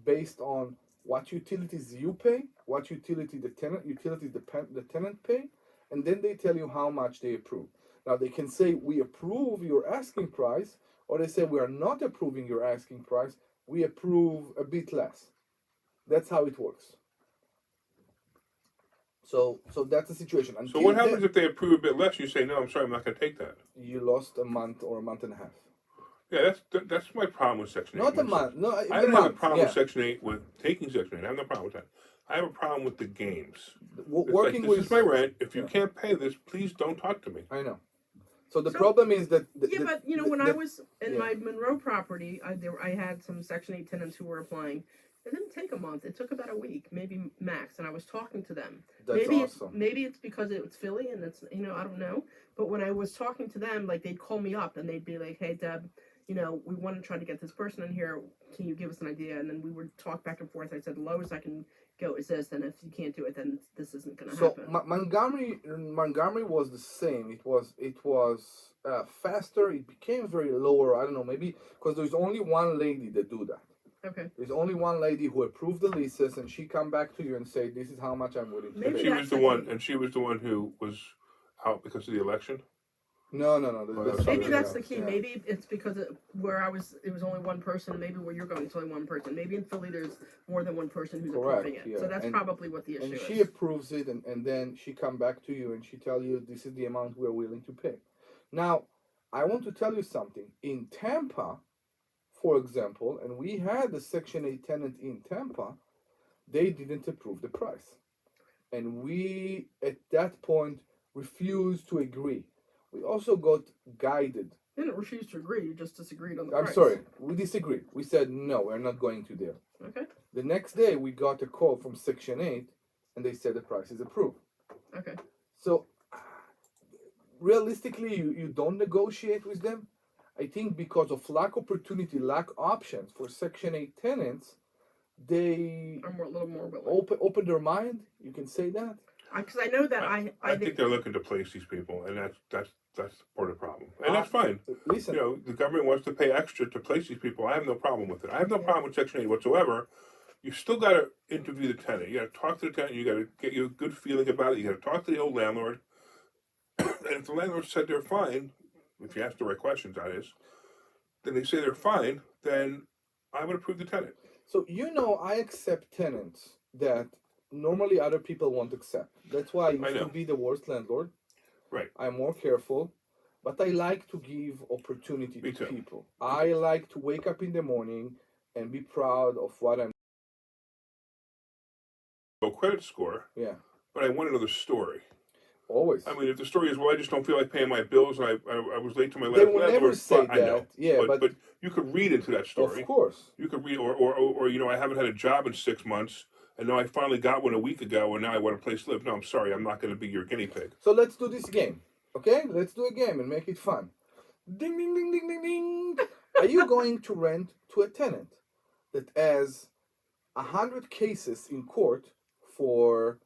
based on what utilities you pay, what utilities the tenant pay, and then they tell you how much they approve. Now they can say we approve your asking price, or they say we are not approving your asking price, we approve a bit less. That's how it works. So that's the situation. So what happens if they approve a bit less? You say, no, I'm sorry, I'm not going to take that. You lost a month or a month and a half. Yeah, that's my problem with Section 8. Not a month. No, I don't have a problem with Section 8 with taking Section 8. I have no problem with that. I have a problem with the games. Working this is my rent. If you can't pay this, please don't talk to me. I know. So the problem is that... but when I was in my Monroe property, I had some Section 8 tenants who were applying. It didn't take a month. It took about a week, maybe max, and I was talking to them. That's awesome. Maybe it's because it's Philly and it's, I don't know. But when I was talking to them, like, they'd call me up and they'd be like, hey, Deb, we want to try to get this person in here. Can you give us an idea? And then we would talk back and forth. I said, the lowest I can go is this, and if you can't do it, then this isn't going to happen. So Montgomery was the same. It was faster. It became very lower. I don't know, maybe because there's only one lady that do that. Okay. There's only one lady who approved the leases, and she come back to you and say, "This is how much I'm willing to pay." She was the one who was out because of the election. No. Maybe that's the key. Yeah. Maybe it's because where I was, it was only one person. Maybe where you're going, it's only one person. Maybe in Philly, there's more than one person who's approving it. Yeah. So that's probably what the issue is. And she approves it, and then she come back to you and she tell you, this is the amount we're willing to pay. Now, I want to tell you something. In Tampa, for example, and we had a Section 8 tenant in Tampa, they didn't approve the price. And we, at that point, refused to agree. We also got guided. You didn't refuse to agree, you just disagreed on the price. I'm sorry, we disagreed. We said, no, we're not going to there. Okay. The next day, we got a call from Section 8, and they said the price is approved. Okay. So, realistically, you don't negotiate with them. I think because of lack of opportunity, lack options for Section 8 tenants, they are a little more willing. Open their mind. You can say that. Because I know that I think they're looking to place these people, and that's part of the problem, and that's fine. Listen, the government wants to pay extra to place these people. I have no problem with it. I have no problem with Section 8 whatsoever. You still got to interview the tenant. You got to talk to the tenant. You got to get you a good feeling about it. You got to talk to the old landlord, and if the landlord said they're fine, if you ask the right questions, that is, then they say they're fine, then I would approve the tenant. So, I accept tenants that normally other people won't accept. That's why I used to be the worst landlord. Right. I'm more careful, but I like to give opportunity to people. I like to wake up in the morning and be proud of what I'm doing. Credit score. Yeah. But I want to know the story. Always. I mean, if the story is, well, I just don't feel like paying my bills, and I was late to my last. They will never say that. I know. Yeah, but you could read into that story. Of course. You could read, or I haven't had a job in 6 months, and now I finally got one a week ago, and now I want a place to live. No, I'm sorry, I'm not going to be your guinea pig. So let's do this game, okay? Let's do a game and make it fun. Ding, ding, ding, ding, ding, ding. Are you going to rent to a tenant that has 100 cases in court for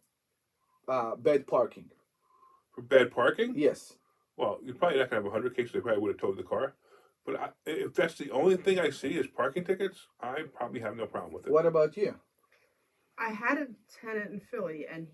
bad parking? For bad parking? Yes. Well, you're probably not going to have 100 cases. They probably would have towed the car. But if that's the only thing I see is parking tickets, I probably have no problem with it. What about you? I had a tenant in Philly, and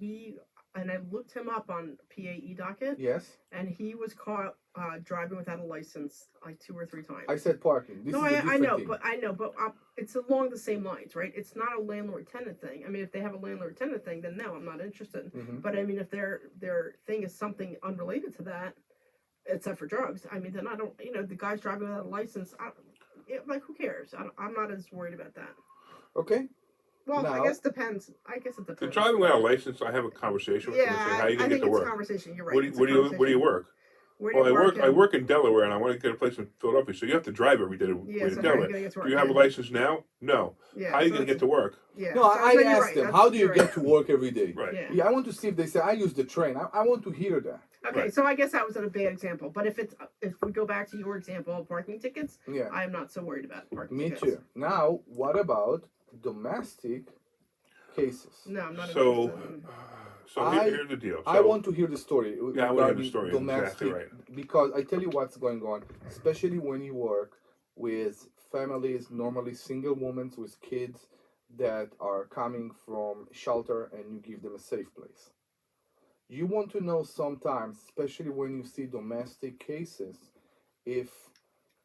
I looked him up on PAE docket. Yes. And he was caught driving without a license like 2 or 3 times. I said parking. I know, but it's along the same lines, right? It's not a landlord-tenant thing. I mean, if they have a landlord-tenant thing, then no, I'm not interested. Mm-hmm. But I mean, if their thing is something unrelated to that, except for drugs, I mean, then I don't. The guy's driving without a license. Who cares? I'm not as worried about that. Okay. Well, I guess it depends. The driving without a license, I have a conversation with them and say, how are you going to get to work? It's a conversation. You're right. Where do you work? I work in Delaware, and I want to get a place in Philadelphia. So you have to drive every day to Delaware. Do you have a license now? No. Yeah, how are you going to get to work? Yeah. No, I asked them, how do you get to work every day? Right. Yeah, I want to see if they say, I use the train. I want to hear that. Okay, Right. so I guess that was a bad example. But if we go back to your example of parking tickets, Yeah. I am not so worried about parking Me tickets. too. Now, what about domestic cases? No, I'm not So, interested. here's the deal. I So, want to hear the story yeah, I want to hear the regarding story. domestic, Exactly right. because I tell you what's going on, especially when you work with families, normally single women with kids that are coming from shelter, and you give them a safe place. You want to know sometimes, especially when you see domestic cases, if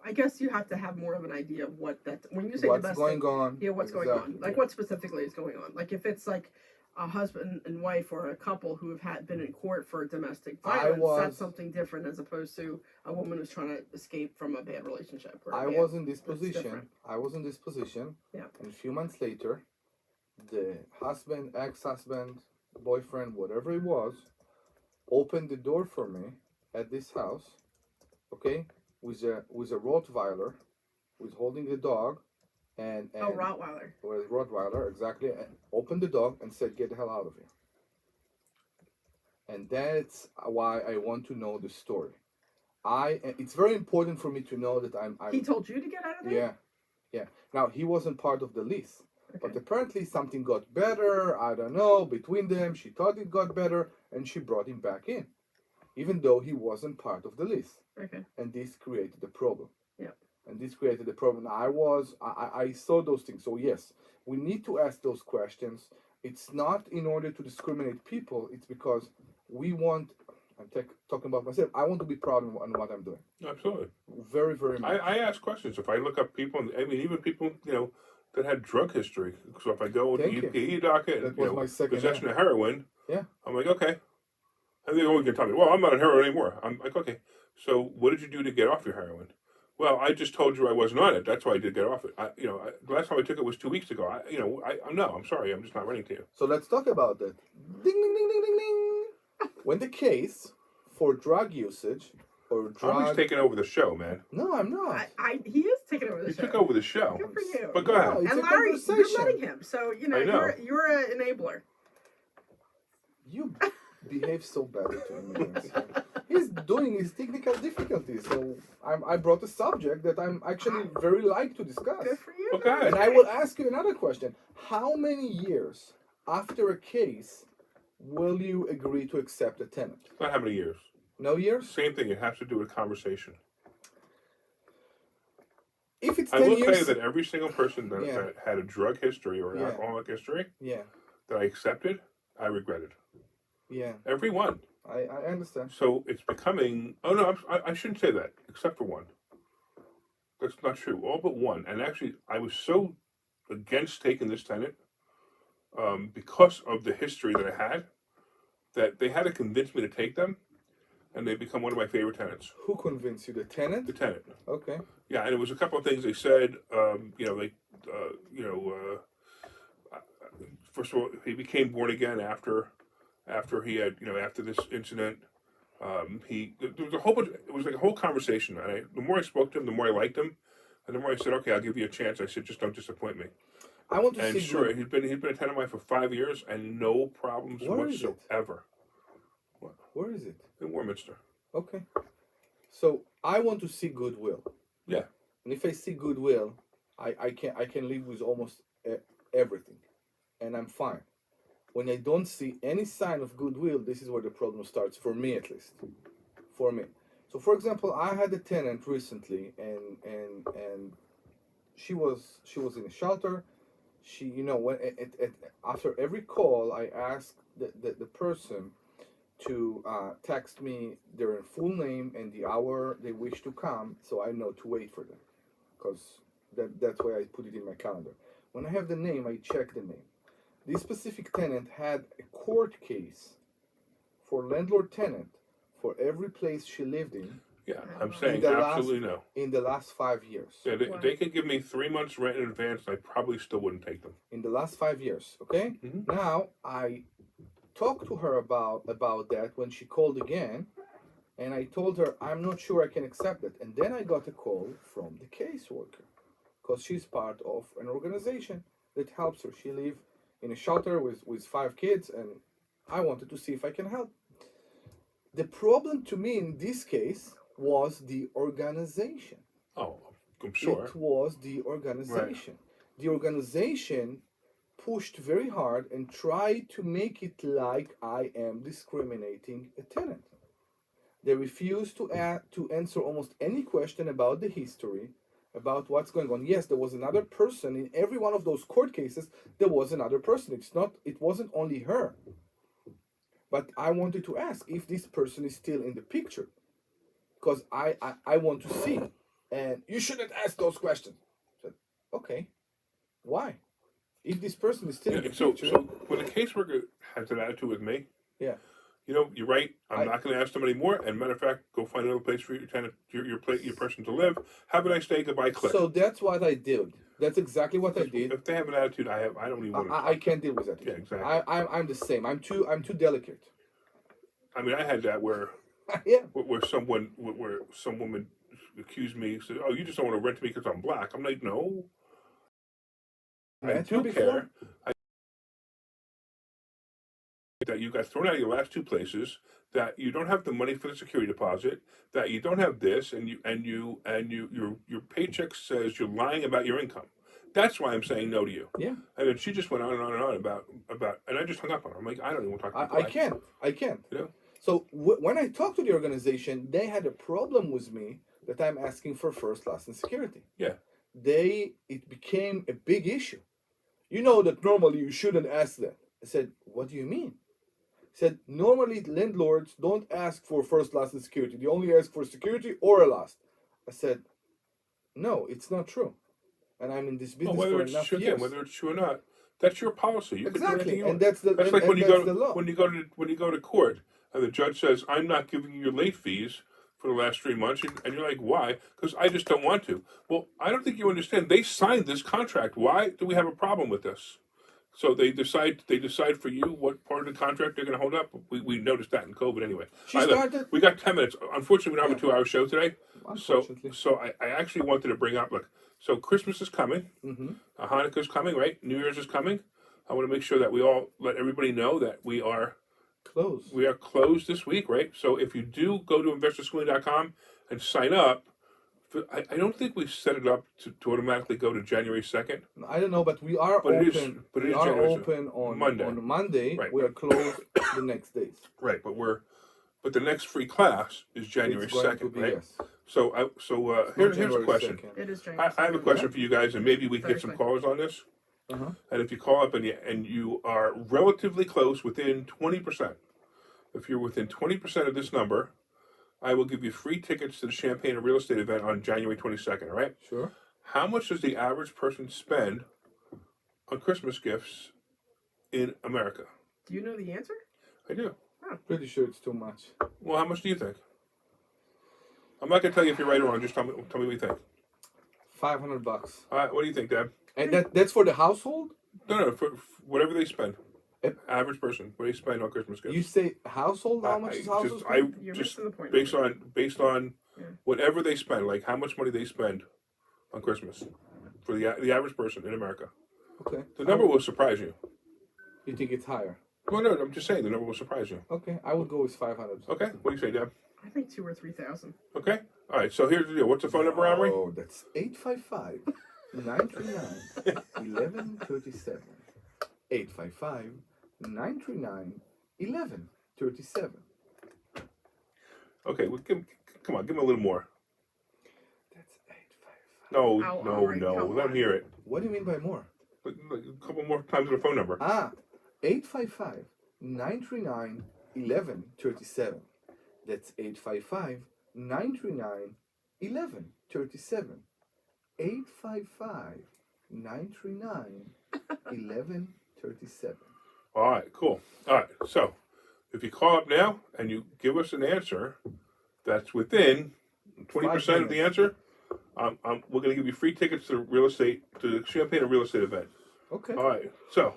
I guess you have to have more of an idea of what that. When you say what's domestic, going on. yeah, what's going on? Exactly. Like what specifically is going on? Like if it's like a husband and wife or a couple who have been in court for domestic violence, that's something different as opposed to a woman who's trying to escape from a bad relationship. I was in this position. Yeah. And a few months later, the husband, ex-husband, boyfriend, whatever it was, opened the door for me at this house, okay, with a Rottweiler, with holding a dog, and Rottweiler. With Rottweiler, exactly, and opened the dog and said, "Get the hell out of here." And that's why I want to know the story. It's very important for me to know that I'm. He told you to get out of there? Yeah. Now, he wasn't part of the lease. Okay. But apparently something got better, I don't know, between them. She thought it got better, and she brought him back in, even though he wasn't part of the lease. Okay. And this created a problem. Yeah. And this created a problem. I saw those things. So yes, we need to ask those questions. It's not in order to discriminate people. It's because we want, talking about myself, I want to be proud on what I'm doing. Absolutely. Very, very much. I ask questions. If I look up people, I mean, even people, that had drug history. So if I go with the EPA docket and possession of heroin, I'm like, okay. And they're always going to tell me, well, I'm not on heroin anymore. I'm like, okay. So what did you do to get off your heroin? Well, I just told you I wasn't on it. That's why I did get off it. The last time I took it was 2 weeks ago. I'm sorry. I'm just not running to you. So let's talk about that. Ding, ding, ding, ding, ding, ding. When the case for drug usage or drug... Omri's taking over the show, man. No, I'm not. He is taking over the show. He took over the show. Good for you. But go ahead. And Larry, you're letting him. So, you're an enabler. You behave so badly to immigrants. He's doing his technical difficulties. So I brought a subject that I'm actually very like to discuss. Good for you. Okay. And I will ask you another question. How many years after a case will you agree to accept a tenant? Not how many years. No years? Same thing. It has to do with conversation. If it's 10 years... I will tell you that every single person that had a drug history or an alcoholic history that I accepted, I regretted. Yeah. Every one. I understand. So it's becoming... Oh, no, I shouldn't say that, except for one. That's not true. All but one. And actually, I was so against taking this tenant because of the history that I had, that they had to convince me to take them, and they become one of my favorite tenants. Who convinced you? The tenant? The tenant. Okay. Yeah, and it was a couple of things they said. First of all, he became born again after he had, after this incident. There was a whole bunch. It was like a whole conversation. And the more I spoke to him, the more I liked him, and the more I said, "Okay, I'll give you a chance." I said, "Just don't disappoint me." I want to see. Sure, he's been a tenant of mine for 5 years, and no problems whatsoever. Where is it? In Warminster. Okay. So I want to see goodwill. Yeah. And if I see goodwill, I can live with almost everything, and I'm fine. When I don't see any sign of goodwill, this is where the problem starts, for me at least. For me. So, for example, I had a tenant recently, and she was in a shelter. She, when after every call, I asked the person to text me their full name and the hour they wish to come, so I know to wait for them, because that's why I put it in my calendar. When I have the name, I check the name. This specific tenant had a court case for landlord-tenant for every place she lived in. Yeah, I'm saying absolutely no. In the last 5 years. Yeah, they could give me 3 months rent in advance, and I probably still wouldn't take them. In the last 5 years, okay? Mm-hmm. Now, I talked to her about that when she called again, and I told her, I'm not sure I can accept it. And then I got a call from the caseworker, because she's part of an organization that helps her. She lives in a shelter with 5 kids, and I wanted to see if I can help. The problem to me in this case was the organization. Oh, I'm sure. It was the organization. Right. The organization pushed very hard and tried to make it like I am discriminating a tenant. They refused to answer almost any question about the history, about what's going on. Yes, there was another person in every one of those court cases. There was another person. It wasn't only her. But I wanted to ask if this person is still in the picture, because I want to see. And you shouldn't ask those questions. I said, okay, why? If this person is still in the picture. So when a caseworker has an attitude with me, yeah, you're right. I'm not going to ask them anymore. And matter of fact, go find another place for your tenant, your person to live. Have a nice day. Goodbye. Click. So that's what I did. That's exactly what I did. If they have an attitude, I don't even want to. I can't deal with that. Yeah, exactly. I'm the same. I'm too delicate. I mean, I had that where yeah, where some woman accused me, said, "Oh, you just don't want to rent to me because I'm black." I'm like, no. I do care that you got thrown out of your last two places, that you don't have the money for the security deposit, that you don't have this, and your paycheck says you're lying about your income. That's why I'm saying no to you. Yeah. And then she just went on and on and on about, and I just hung up on her. I'm like, I don't even want to talk to you. I can't. You know. So when I talked to the organization, they had a problem with me that I'm asking for first, last, and security. Yeah. It became a big issue. You know that normally you shouldn't ask that. I said, what do you mean? He said, normally landlords don't ask for first, last, and security. They only ask for security or a last. I said, no, it's not true. And I'm in this business for enough years. Again, whether it's true or not, that's your policy. You exactly, can do anything and that's the that's and, like and when you that's go the law. when you go to court and the judge says, "I'm not giving you your late fees for the last 3 months," and you're like, "Why?" Because I just don't want to. Well, I don't think you understand. They signed this contract. Why do we have a problem with this? So they decide for you what part of the contract they're going to hold up. We noticed that in COVID anyway. We got 10 minutes. Unfortunately, we don't have a 2-hour show today. So I actually wanted to bring up, look, so Christmas is coming. Mm-hmm. Hanukkah's coming, right? New Year's is coming. I want to make sure that we all let everybody know that we are closed. We are closed this week, right? So if you do go to investorschooling.com and sign up, I don't think we've set it up to automatically go to January 2nd. I don't know, but we are open. We are open on Monday. On Monday, right. We are closed the next days. Right, but the next free class is January 2nd, right? Yes. So here's a question. 2nd. It is January 2nd. I have a question for you guys, and maybe we can get some callers on this. Uh-huh. And if you call up and you are relatively close, within 20%, if you're within 20% of this number, I will give you free tickets to the Champagne and Real Estate event on January 22nd, all right? Sure. How much does the average person spend on Christmas gifts in America? Do you know the answer? I do. I'm pretty sure it's too much. Well, how much do you think? I'm not going to tell you if you're right or wrong. Just tell me what you think. $500. All right, what do you think, Deb? And that's for the household? No, for whatever they spend. Average person, what do they spend on Christmas gifts? You say household? How much is household spend? You're missing the point. Based on whatever they spend, like how much money they spend on Christmas for the average person in America. Okay. The number will surprise you. You think it's higher? Well, no, I'm just saying the number will surprise you. Okay, I would go with 500. Okay, what do you say, Deb? I think 2,000 or 3,000. Okay, all right. So here's the deal. What's the phone number, Omri? Oh, that's 855-939-1137. 855-939-1137. Okay, well, come on, give me a little more. That's 855. No, let me hear it. What do you mean by more? A couple more times the phone number. 855-939-1137. That's 855-939-1137. 855-939-1137. All right, cool. All right, so if you call up now and you give us an answer that's within 20% of the answer, we're going to give you free tickets to the Champagne and Real Estate event. Okay. All right, so.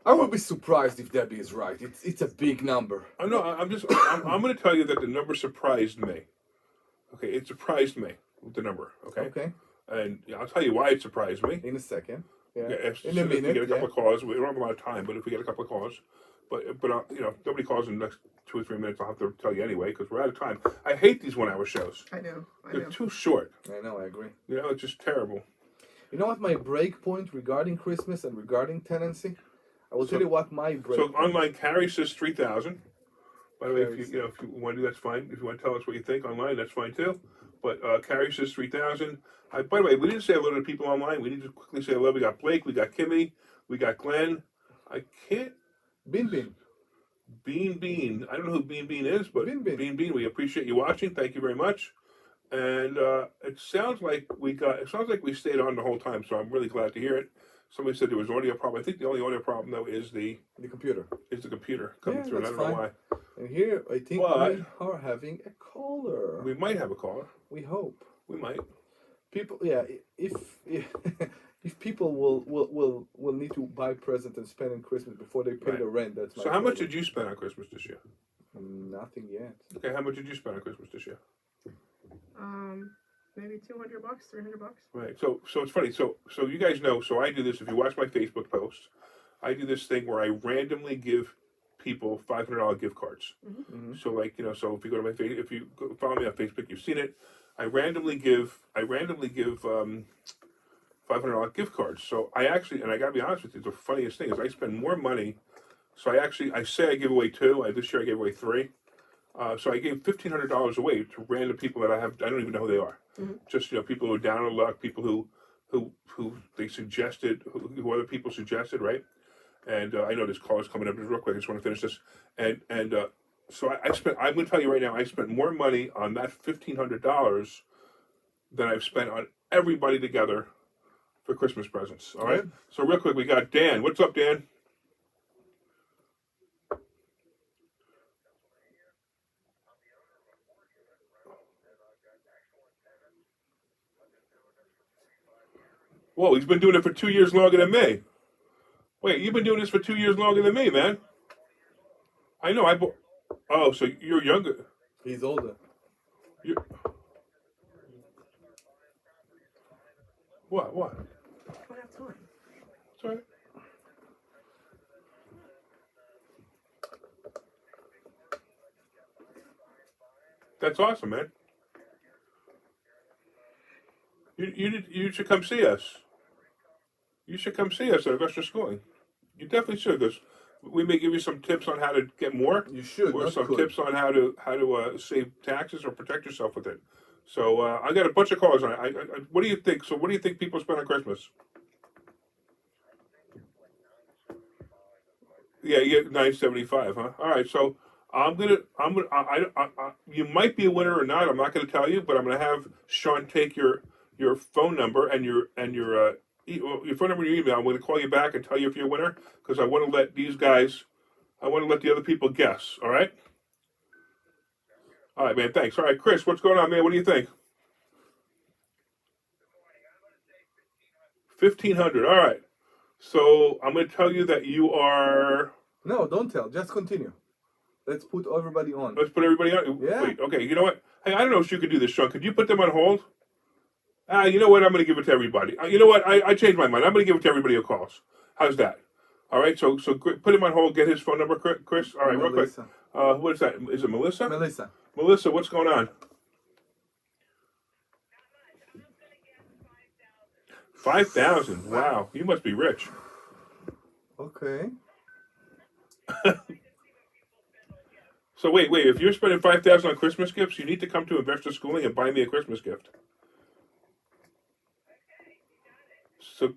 I would be surprised if Debbie is right. It's a big number. I'm going to tell you that the number surprised me. Okay, it surprised me with the number. Okay. Okay. And I'll tell you why it surprised me. In a second. Yeah. As In soon a as we minute. get a couple of calls, we don't have a lot of time, but if we get a couple of calls, but you know, if nobody calls in the next 2 or 3 minutes, I'll have to tell you anyway because we're out of time. I hate these 1 hour shows. I know. They're too short. I know. I agree. You know, it's just terrible. You know what my break point regarding Christmas and regarding tenancy? I will tell you what my break. So point. online, Carrie says 3,000. By the way, if you want to do that's fine. If you want to tell us what you think online, that's fine too. But Carrie says 3,000. By the way, we didn't say hello to people online. We need to quickly say hello. We got Blake, we got Kimmy, we got Glenn. I can't. Bean Bean. Bean. I don't know who Bean is, but Bean. We appreciate you watching. Thank you very much. And it sounds like we stayed on the whole time. So I'm really glad to hear it. Somebody said there was audio problem. I think the only audio problem though is the computer. Is the computer coming through? And I don't know why. And here I think we are having a caller. We might have a caller. We hope. We might. People, yeah. If people will need to buy presents and spend on Christmas before they pay the rent, that's my so. How much did you spend on Christmas this year? Nothing yet. Okay, how much did you spend on Christmas this year? Maybe $200, $300. Right. So it's funny. So you guys know. So I do this. If you watch my Facebook posts, I do this thing where I randomly give people $500 gift cards. Mm-hmm. So like so if you go to my if you follow me on Facebook, you've seen it. I randomly give $500 gift cards. So I actually, and I gotta be honest with you, the funniest thing is I spend more money. So I say I give away 2. This year I gave away 3. So I gave $1,500 away to random people that I don't even know who they are. Mm-hmm. Just people who are down on luck, people who they suggested, who other people suggested, right? And I know this call is coming up just real quick. I just want to finish this. And so I spent. I'm going to tell you right now. I spent more money on that $1,500 than I've spent on everybody together for Christmas presents. All right. So real quick, we got Dan. What's up, Dan? Whoa, he's been doing it for 2 years longer than me. Wait, you've been doing this for 2 years longer than me, man. I know. Oh, so you're younger. He's older. What? I don't have time. Sorry. That's awesome, man. You should come see us. You should come see us at Investor Schooling. You definitely should, because we may give you some tips on how to get more. You should. Or some tips on how to save taxes or protect yourself with it. So I got a bunch of callers on it. What do you think? So what do you think people spend on Christmas? Yeah, you get $975, huh? All right, so you might be a winner or not. I'm not gonna tell you, but I'm gonna have Sean take your phone number and your phone number and your email. I'm gonna call you back and tell you if you're a winner, because I want to let the other people guess. All right. All right, man. Thanks. All right, Chris, what's going on, man? What do you think? 1,500. All right. So I'm going to tell you that you are. No, don't tell. Just continue. Let's put everybody on. Let's put everybody on. Yeah. Wait. Okay. You know what? Hey, I don't know if you could do this, Sean. Could you put them on hold? You know what? I'm going to give it to everybody. You know what? I changed my mind. I'm going to give it to everybody who calls. How's that? All right. So put him on hold. Get his phone number, Chris. All right. Melissa. Real quick. What is that? Is it Melissa? Melissa. Melissa, what's going on? 5,000. Wow, you must be rich. Okay. So wait. If you're spending 5,000 on Christmas gifts, you need to come to Investor Schooling and buy me a Christmas gift. So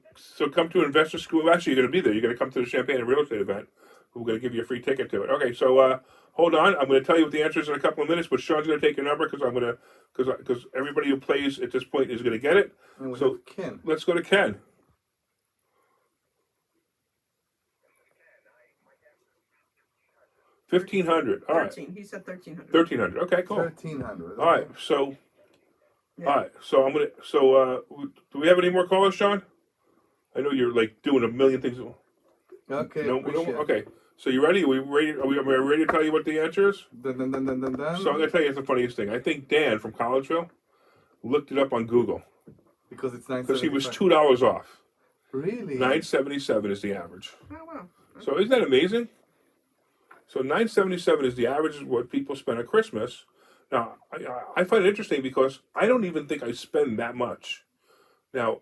come to Investor School. Actually, you're going to be there. You're going to come to the Champagne and Real Estate event. We're going to give you a free ticket to it. Okay. So hold on. I'm going to tell you what the answer is in a couple of minutes. But Sean's going to take your number because everybody who plays at this point is going to get it. And we so have Ken. Let's go to Ken. $1,500. All right. 13. He said 1,300. 1,300. Okay, cool. 1,300. All right. So, Yeah. all right. So I'm gonna. So, do we have any more callers, Sean? I know you're like doing a million things. Okay. No, we don't. Okay. So you ready? Are we ready? Are we ready to tell you what the answer is? Dun, dun, dun, dun, dun, dun. So I'm gonna tell you the funniest thing. I think Dan from Collegeville looked it up on Google Because it's $9.75. because he was $2 off. Really? $9.77 is the average. Oh wow. So isn't that amazing? So $9.77 is the average of what people spend at Christmas. Now I find it interesting because I don't even think I spend that much. Now,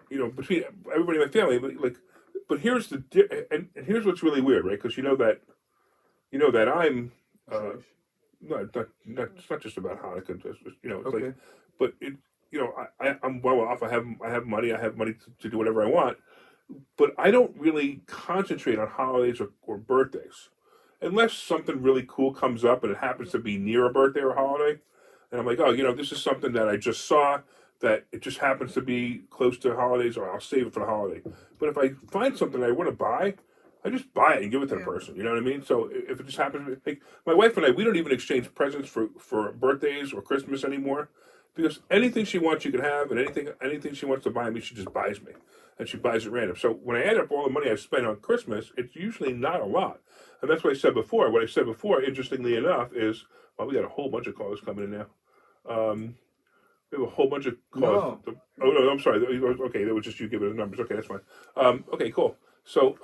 between everybody in my family, but here's and here's what's really weird, right? Because you know that I'm it's not just about Hanukkah. It's Okay. like, but I'm well off. I have money. I have money to do whatever I want. But I don't really concentrate on holidays or birthdays, unless something really cool comes up and it happens to be near a birthday or a holiday, and I'm like, oh, this is something that I just saw that it just happens to be close to holidays, or I'll save it for the holiday. But if I find something I want to buy, I just buy it and give it to the person. You know what I mean? So if it just happens, like my wife and I, we don't even exchange presents for birthdays or Christmas anymore, because anything she wants, you can have, and anything she wants to buy me, she just buys me, and she buys it random. So when I add up all the money I've spent on Christmas, it's usually not a lot, and that's what I said before. What I said before, interestingly enough, is we got a whole bunch of callers coming in now. We have a whole bunch of calls. No. Oh no, I'm sorry. Okay, that was just you giving the numbers. Okay, that's fine. Okay, cool. So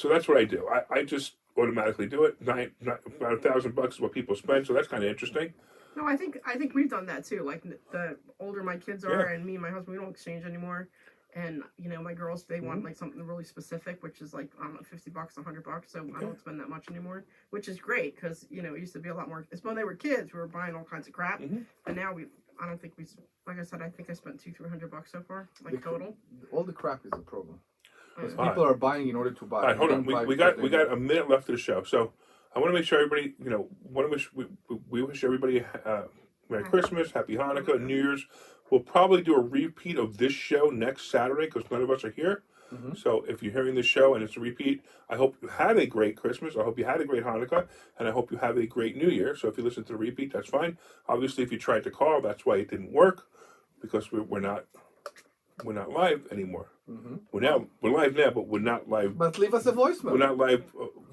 that's what I do. I just automatically do it. About $1,000 is what people spend. So that's kind of interesting. No, I think we've done that too. Like the older my kids are, and me and my husband, we don't exchange anymore. And my girls, they want like something really specific, which is like I don't know, $50, $100. So I don't spend that much anymore, which is great because it used to be a lot more. It's when they were kids, we were buying all kinds of crap, and now I don't think like I said, I think I spent $200-$300 so far, like total. All the crap is a problem. Because All people are buying in order to buy. All right, hold on. We got a minute left of the show, so I want to make sure everybody, we wish everybody Merry Christmas, Happy Hanukkah, New Year's. We'll probably do a repeat of this show next Saturday because none of us are here. So if you're hearing this show and it's a repeat, I hope you had a great Christmas. I hope you had a great Hanukkah, and I hope you have a great New Year. So if you listen to the repeat, that's fine. Obviously, if you tried to call, that's why it didn't work, because we're not live anymore. We're live now, but we're not live. But leave us a voicemail. We're not live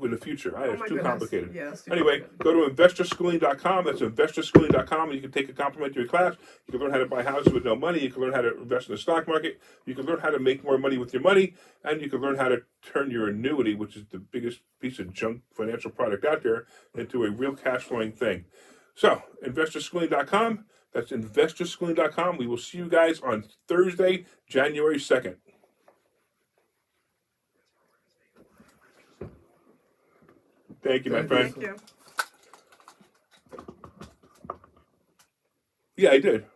in the future. It's too complicated. Yeah, anyway, go to investorschooling.com. That's investorschooling.com, and you can take a complimentary class. You can learn how to buy houses with no money. You can learn how to invest in the stock market. You can learn how to make more money with your money, and you can learn how to turn your annuity, which is the biggest piece of junk financial product out there, into a real cash flowing thing. So, investorschooling.com. That's investorschooling.com. We will see you guys on Thursday, January 2nd. Thank you, my friend. Thank you. Yeah, I did.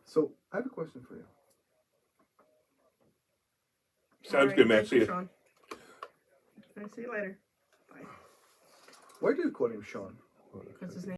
So, I have a question for you. Sounds good, man. See you. Sean. I'll see you later. Bye. Why do you call him Sean? Because his name